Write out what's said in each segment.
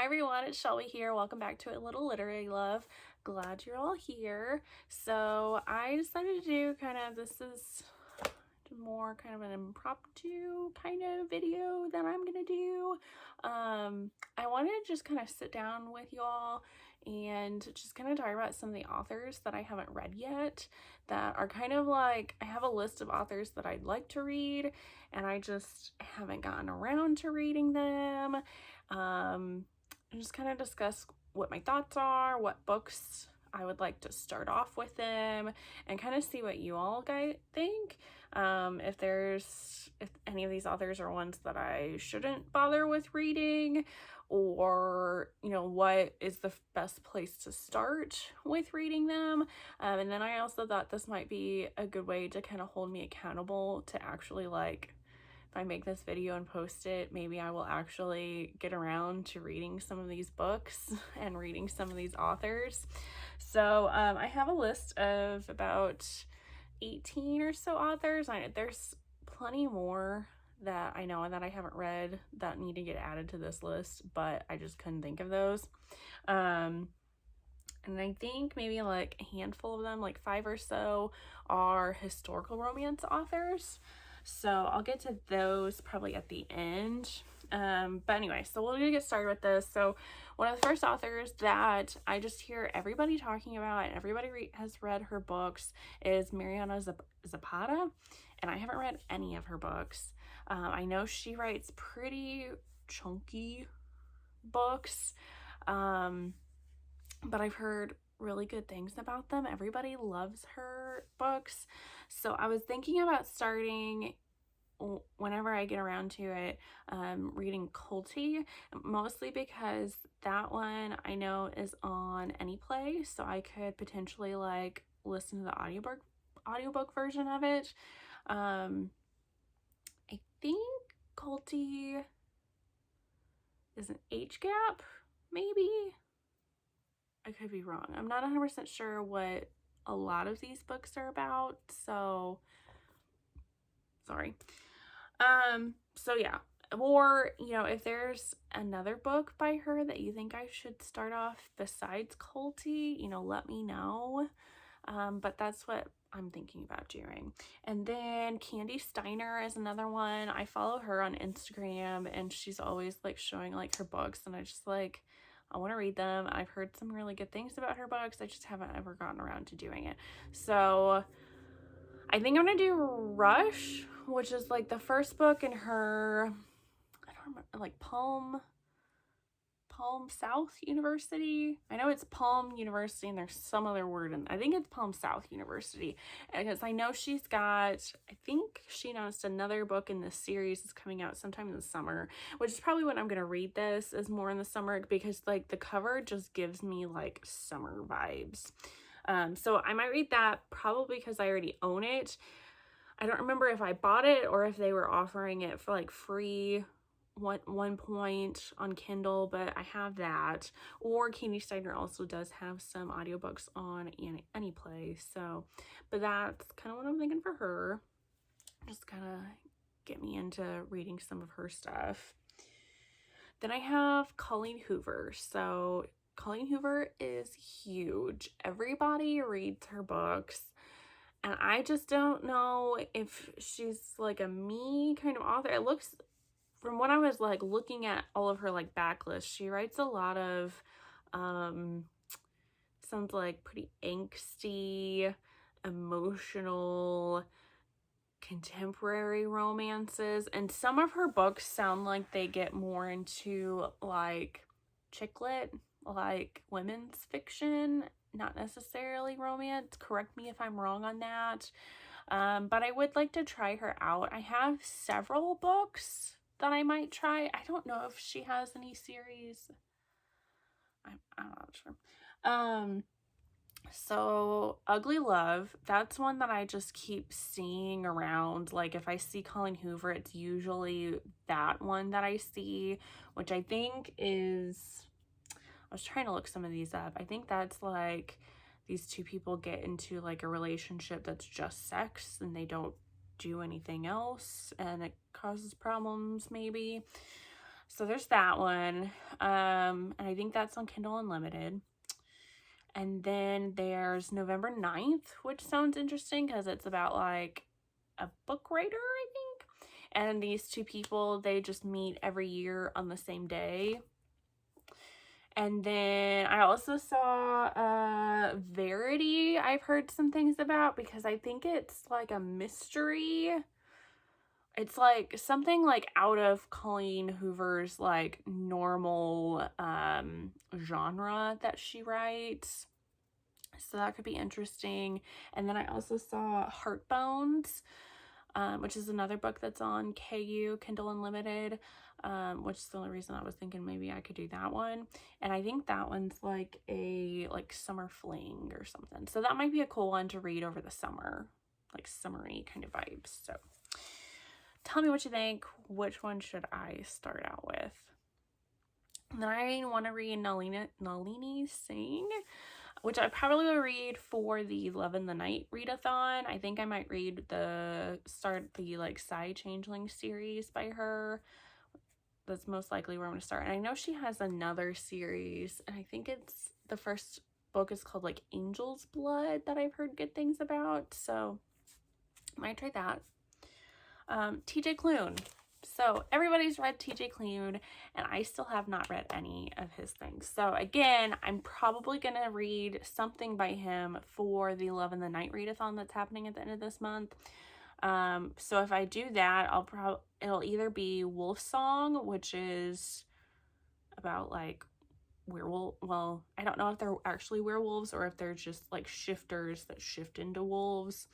Hi everyone, it's Shelby here. Welcome back to A Little Literary Love. Glad you're all here. So I decided to do this is more kind of an impromptu kind of video that I'm gonna do. I wanted to just kind of sit down with y'all and just kind of talk about some of the authors that I haven't read yet, that are kind of like, I have a list of authors that I'd like to read and I just haven't gotten around to reading them. And just kind of discuss what my thoughts are, what books I would like to start off with them, and kind of see what you all guys think. If any of these authors are ones that I shouldn't bother with reading, or what is the best place to start with reading them. And then I also thought this might be a good way to kind of hold me accountable to actually, like, if I make this video and post it, maybe I will actually get around to reading some of these books and reading some of these authors. So I have a list of about 18 or so authors. There's plenty more that I know and that I haven't read that need to get added to this list, but I just couldn't think of those. And I think maybe like a handful of them, like 5 or so, are historical romance authors. So I'll get to those probably at the end. But anyway, so we're gonna get started with this. So one of the first authors that I just hear everybody talking about and everybody has read her books is Mariana Zapata, and I haven't read any of her books. I know she writes pretty chunky books, but I've heard really good things about them. Everybody loves her books. So I was thinking about starting, whenever I get around to it, reading Culty, mostly because that one I know is on Anyplay, so I could potentially like listen to the audiobook version of it. I think Culty is an age gap, maybe. I could be wrong. I'm not 100% sure what a lot of these books are about, so sorry. So yeah, or if there's another book by her that you think I should start off besides Culty, let me know. But that's what I'm thinking about doing. And then Candy Steiner is another one. I follow her on Instagram and she's always like showing like her books, and I want to read them. I've heard some really good things about her books. I just haven't ever gotten around to doing it. So I think I'm gonna do Rush, which is like the first book in her, I don't remember, like Palm South University. I know it's Palm University and there's some other word, and I think it's Palm South University, because I know she's got, I think she announced another book in this series is coming out sometime in the summer, which is probably when I'm gonna read this, is more in the summer, because like the cover just gives me like summer vibes. So I might read that probably because I already own it. I don't remember if I bought it or if they were offering it for like free one point on Kindle, but I have that. Or Candy Steiner also does have some audiobooks on Anyplay. So, but that's kind of what I'm thinking for her. Just kind of get me into reading some of her stuff. Then I have Colleen Hoover. So Colleen Hoover is huge. Everybody reads her books. And I just don't know if she's like a me kind of author. It looks, from what I was like looking at all of her like backlist, she writes a lot of sounds like pretty angsty, emotional, contemporary romances, and some of her books sound like they get more into like chick lit, like women's fiction, not necessarily romance. Correct me if I'm wrong on that. But I would like to try her out. I have several books that I might try. I don't know if she has any series. I'm not sure. So Ugly Love, that's one that I just keep seeing around. Like if I see Colleen Hoover, it's usually that one that I see, which I think is, I was trying to look some of these up. I think that's like these two people get into like a relationship that's just sex and they don't do anything else, and it causes problems maybe. So there's that one. And I think that's on Kindle Unlimited. And then there's November 9th, which sounds interesting because it's about like a book writer, I think. And these two people, they just meet every year on the same day. And then I also saw Verity. I've heard some things about because I think it's like a mystery. It's like something like out of Colleen Hoover's like normal genre that she writes. So that could be interesting. And then I also saw Heartbones, which is another book that's on KU, Kindle Unlimited, which is the only reason I was thinking maybe I could do that one. And I think that one's like a summer fling or something. So that might be a cool one to read over the summer, like summery kind of vibes. So tell me what you think. Which one should I start out with? And then I want to read Nalini Singh, which I probably will read for the Love in the Night readathon. I think I might read the like Psy Changeling series by her. That's most likely where I'm going to start. And I know she has another series, and I think it's the first book is called like Angel's Blood that I've heard good things about. So I might try that. TJ Klune. So everybody's read TJ Klune, and I still have not read any of his things. So again, I'm probably going to read something by him for the Love in the Night readathon that's happening at the end of this month. So if I do that, it'll either be Wolf Song, which is about like werewolf. Well, I don't know if they're actually werewolves or if they're just like shifters that shift into wolves,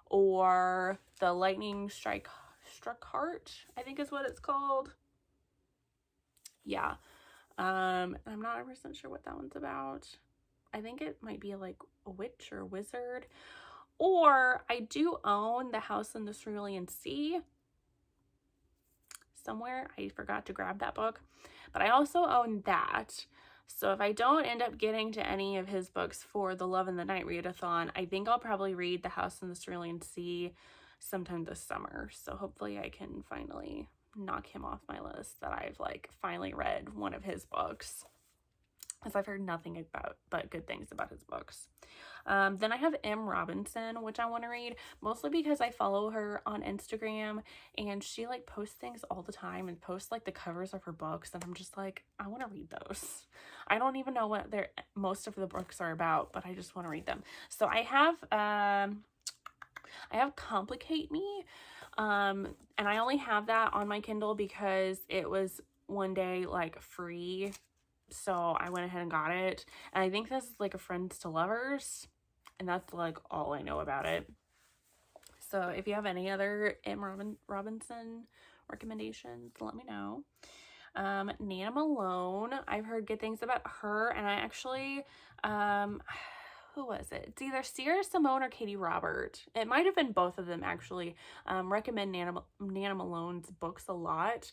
or the Lightning Struck Heart, I think is what it's called. Yeah. I'm not 100% sure what that one's about. I think it might be like a witch or a wizard. Or I do own The House in the Cerulean Sea somewhere. I forgot to grab that book. But I also own that. So if I don't end up getting to any of his books for the Love in the Night readathon, I think I'll probably read The House in the Cerulean Sea sometime this summer. So hopefully I can finally knock him off my list that I've like finally read one of his books, because I've heard nothing but good things about his books. Then I have M. Robinson, which I want to read, mostly because I follow her on Instagram, and she like posts things all the time and posts like the covers of her books, and I'm just like, I want to read those. I don't even know what most of the books are about, but I just want to read them. So I have Complicate Me, and I only have that on my Kindle because it was one day like free. So I went ahead and got it. And I think this is like a Friends to Lovers. And that's like all I know about it. So if you have any other M. Robinson recommendations, let me know. Nana Malone. I've heard good things about her. And I actually, who was it? It's either Sierra Simone or Katie Robert. It might have been both of them, actually. Recommend Nana Malone's books a lot.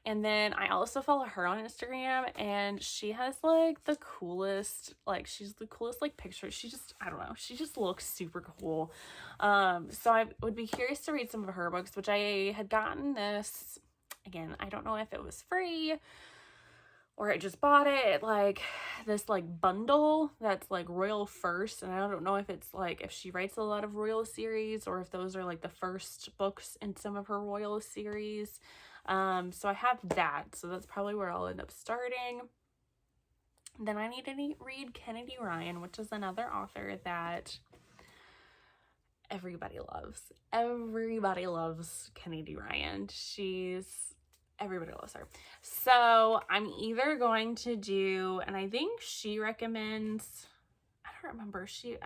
And then I also follow her on Instagram, and she has like the coolest, like she's the coolest like pictures. She just, I don't know, she just looks super cool. So I would be curious to read some of her books, which I had gotten this, again, I don't know if it was free or I just bought it, like this like bundle that's like Royal First, and I don't know if it's like if she writes a lot of Royal series or if those are like the first books in some of her Royal series. So I have that, so that's probably where I'll end up starting. Then I need to read Kennedy Ryan, which is another author that everybody loves. Everybody loves Kennedy Ryan. Everybody loves her. So I'm either going to do, and I think she recommends, I don't remember, she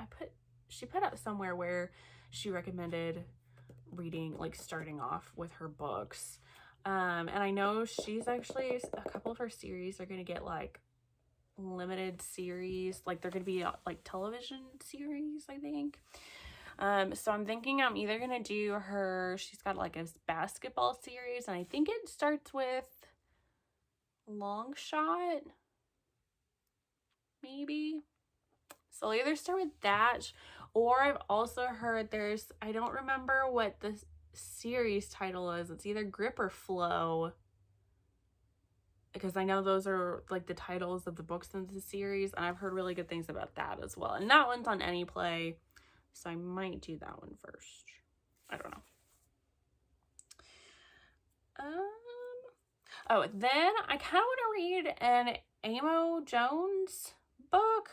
put up somewhere where she recommended reading, like starting off with her books. And I know she's actually, a couple of her series are going to get like limited series, like they're going to be like television series, I think. So I'm thinking I'm either going to do she's got like a basketball series, and I think it starts with Long Shot, maybe. So I'll either start with that, or I've also heard I don't remember what the series title is. It's either Grip or Flow. because I know those are like the titles of the books in the series, and I've heard really good things about that as well. And that one's on Anyplay, so I might do that one first. I don't know. Oh, then I kind of want to read an Amo Jones book,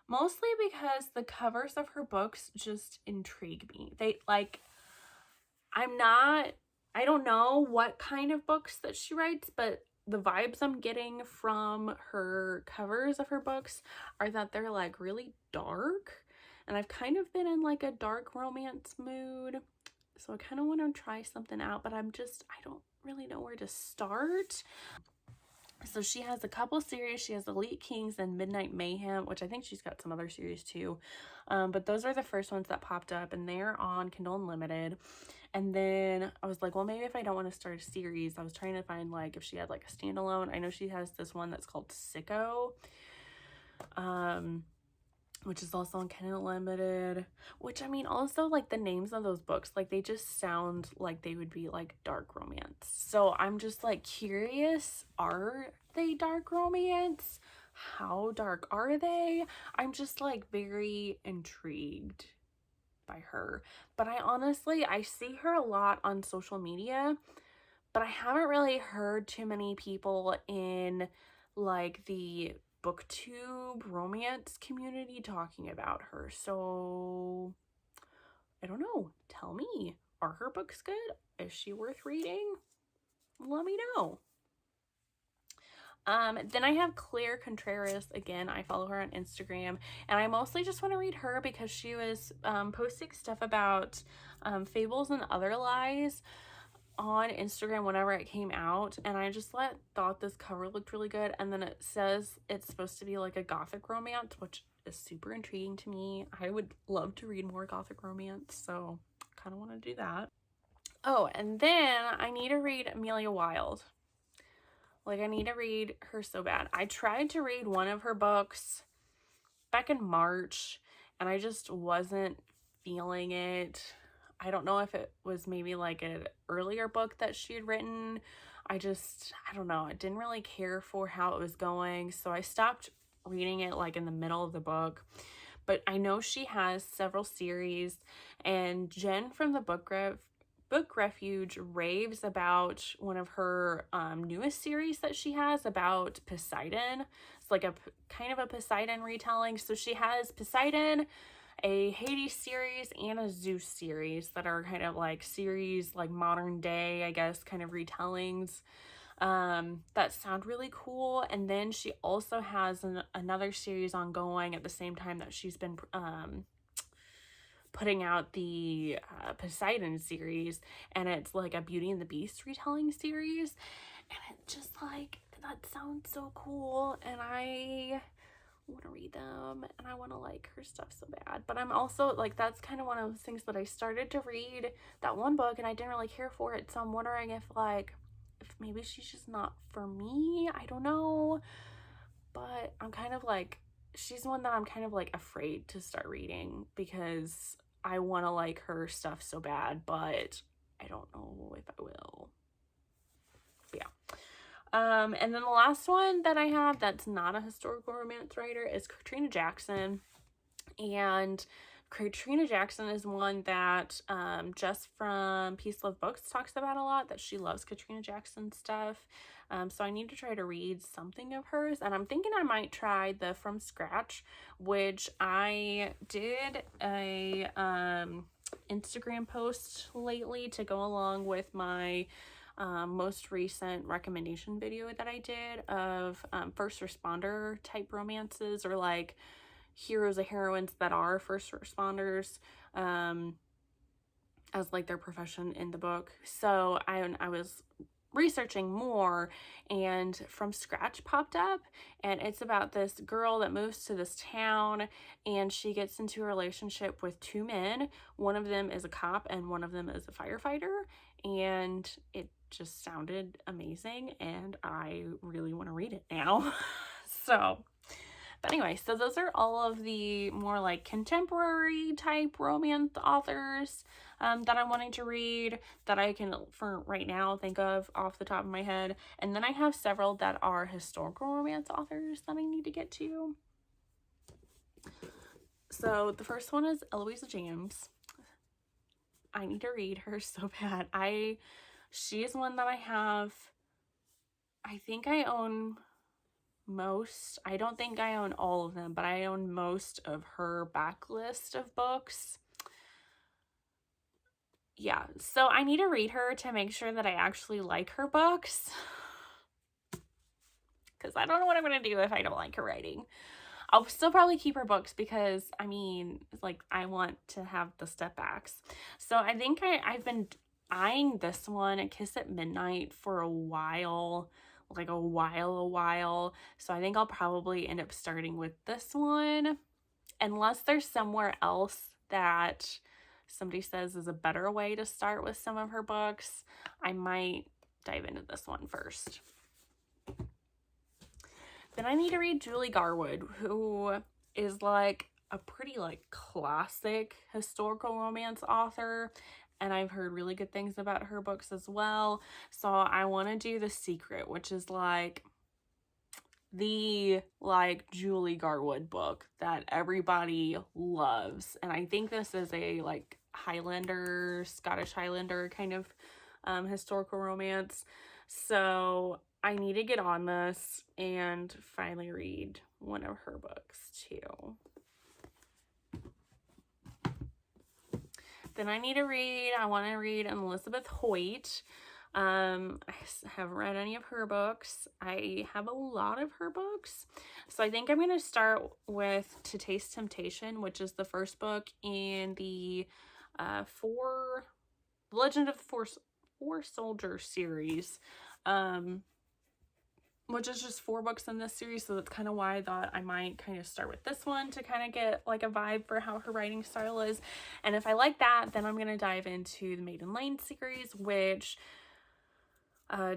mostly because the covers of her books just intrigue me. They like, I don't know what kind of books that she writes, but the vibes I'm getting from her covers of her books are that they're like really dark, and I've kind of been in like a dark romance mood, so I kind of want to try something out, but I don't really know where to start. So she has a couple series. She has Elite Kings and Midnight Mayhem, which I think she's got some other series too. But those are the first ones that popped up, and they're on Kindle Unlimited. And then I was like, well, maybe if I don't want to start a series, I was trying to find like if she had like a standalone. I know she has this one that's called Sicko, which is also on Kindle Unlimited, which I mean, also like the names of those books, like they just sound like they would be like dark romance. So I'm just like curious, are they dark romance? How dark are they? I'm just like very intrigued by her. But I see her a lot on social media, but I haven't really heard too many people in like the booktube romance community talking about her. So I don't know. Tell me, are her books good? Is she worth reading? Let me know. Then I have Claire Contreras. Again, I follow her on Instagram, and I mostly just want to read her because she was posting stuff about Fables and Other Lies on Instagram whenever it came out, and I just thought this cover looked really good. And then it says it's supposed to be like a gothic romance, which is super intriguing to me. I would love to read more gothic romance, so I kind of want to do that. Oh, and then I need to read Amelia Wilde. Like, I need to read her so bad. I tried to read one of her books back in March, and I just wasn't feeling it. I don't know if it was maybe like an earlier book that she had written. I don't know. I didn't really care for how it was going, so I stopped reading it like in the middle of the book. But I know she has several series, and Jen from the Book Refuge raves about one of her newest series that she has about Poseidon. It's like a kind of a Poseidon retelling. So she has Poseidon, a Hades series, and a Zeus series that are kind of like series, like modern day, I guess, kind of retellings that sound really cool. And then she also has another series ongoing at the same time that she's been putting out the Poseidon series, and it's like a Beauty and the Beast retelling series, and it just like, that sounds so cool, and I want to read them, and I want to like her stuff so bad. But I'm also like, that's kind of one of those things that I started to read that one book and I didn't really care for it, so I'm wondering if maybe she's just not for me. I don't know, but I'm kind of like, she's one that I'm kind of like afraid to start reading because I want to like her stuff so bad, but I don't know if I will. But yeah. And then the last one that I have that's not a historical romance writer is Katrina Jackson. And Katrina Jackson is one that Jess from Peace Love Books talks about a lot, that she loves Katrina Jackson stuff. So I need to try to read something of hers, and I'm thinking I might try the From Scratch, which I did a Instagram post lately to go along with my most recent recommendation video that I did of first responder type romances, or like heroes or heroines that are first responders as like their profession in the book. So I was researching more, and From Scratch popped up, and it's about this girl that moves to this town, and she gets into a relationship with two men. One of them is a cop and one of them is a firefighter, and it just sounded amazing, and I really want to read it now. So But anyway, so those are all of the more like contemporary type romance authors that I'm wanting to read that I can, for right now, think of off the top of my head. And then I have several that are historical romance authors that I need to get to. So the first one is Eloise James. I need to read her so bad. She is one that I think I own most. I don't think I own all of them, but I own most of her backlist of books. Yeah, so I need to read her to make sure that I actually like her books. Because I don't know what I'm going to do if I don't like her writing. I'll still probably keep her books because, I mean, like, I want to have the step backs. So I think I've been eyeing this one, A Kiss at Midnight, for a while. Like a while. So I think I'll probably end up starting with this one. Unless there's somewhere else that somebody says is a better way to start with some of her books, I might dive into this one first. Then I need to read Julie Garwood, who is like a pretty like classic historical romance author, and I've heard really good things about her books as well. So I want to do The Secret, which is like the like Julie Garwood book that everybody loves, and I think this is a like Scottish Highlander kind of historical romance. So I need to get on this and finally read one of her books too. Then I want to read Elizabeth Hoyt. I haven't read any of her books. I have a lot of her books. So I think I'm going to start with To Taste Temptation, which is the first book in the Legend of the Four Soldier series, which is just 4 books in this series. So that's kind of why I thought I might kind of start with this one to kind of get like a vibe for how her writing style is. And if I like that, then I'm going to dive into the Maiden Lane series, which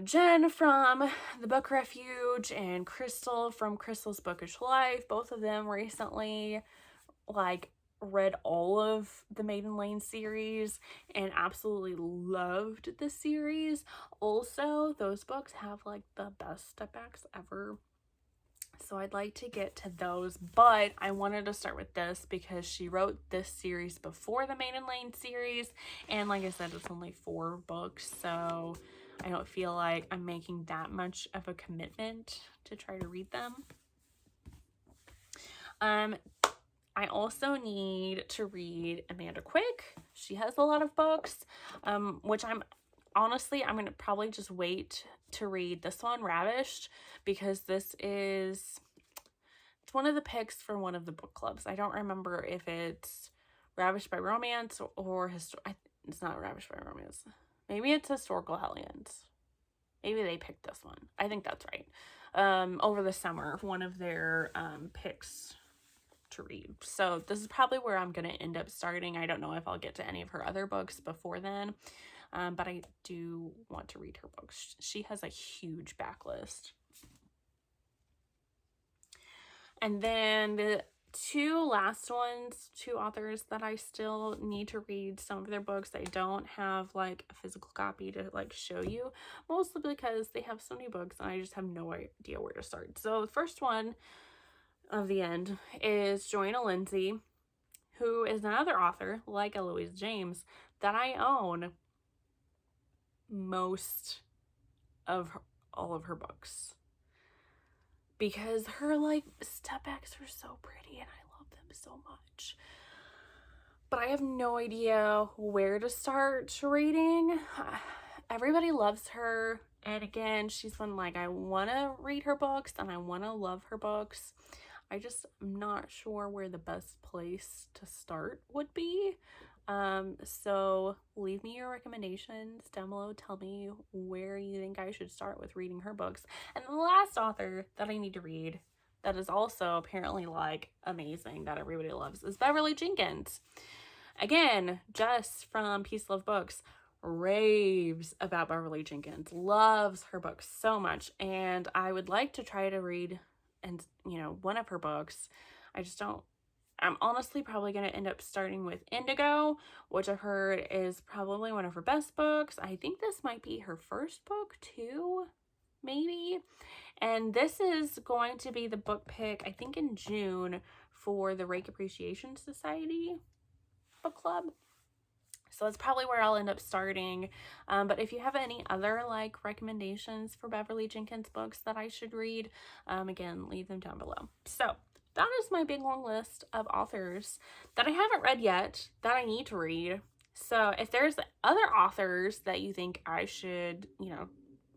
Jen from the Book Refuge and Crystal from Crystal's Bookish Life, both of them recently like read all of the Maiden Lane series and absolutely loved the series. Also, those books have like the best step backs ever. So I'd like to get to those, but I wanted to start with this because she wrote this series before the Maiden Lane series, and like I said, it's only 4 books, so I don't feel like I'm making that much of a commitment to try to read them. I also need to read Amanda Quick. She has a lot of books, which I'm going to probably just wait to read this one, Ravished, because it's one of the picks for one of the book clubs. I don't remember if it's Ravished by Romance or it's not Ravished by Romance. Maybe it's Historical Hellions. Maybe they picked this one. I think that's right. Over the summer, one of their picks to read. So this is probably where I'm going to end up starting. I don't know if I'll get to any of her other books before then, but I do want to read her books. She has a huge backlist. And then the 2 last ones, 2 authors that I still need to read some of their books. I don't have like a physical copy to like show you, mostly because they have so many books and I just have no idea where to start. So the first one of the end is Joanna Lindsey, who is another author like Eloise James that I own most of all of her books because her like step backs are so pretty and I love them so much. But I have no idea where to start reading. Everybody loves her, and again, she's one like I want to read her books and I want to love her books. I'm not sure where the best place to start would be. So leave me your recommendations down below. Tell me where you think I should start with reading her books. And the last author that I need to read that is also apparently like amazing that everybody loves is Beverly Jenkins. Again, Jess from Peace Love Books raves about Beverly Jenkins, loves her books so much, and I would like to try to read and, one of her books. I'm honestly probably going to end up starting with Indigo, which I've heard is probably one of her best books. I think this might be her first book too, maybe. And this is going to be the book pick, I think, in June for the Rake Appreciation Society book club. So that's probably where I'll end up starting. But if you have any other recommendations for Beverly Jenkins books that I should read, again, leave them down below. So that is my big long list of authors that I haven't read yet that I need to read. So if there's other authors that you think I should,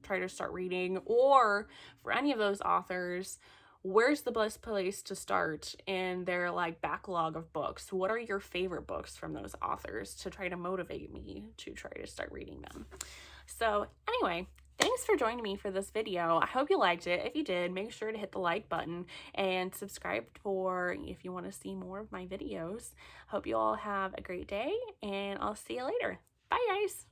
try to start reading, or for any of those authors, where's the best place to start in their backlog of books? What are your favorite books from those authors to try to motivate me to try to start reading them? So anyway, thanks for joining me for this video. I hope you liked it. If you did, make sure to hit the like button and subscribe if you want to see more of my videos. Hope you all have a great day, and I'll see you later. Bye, guys.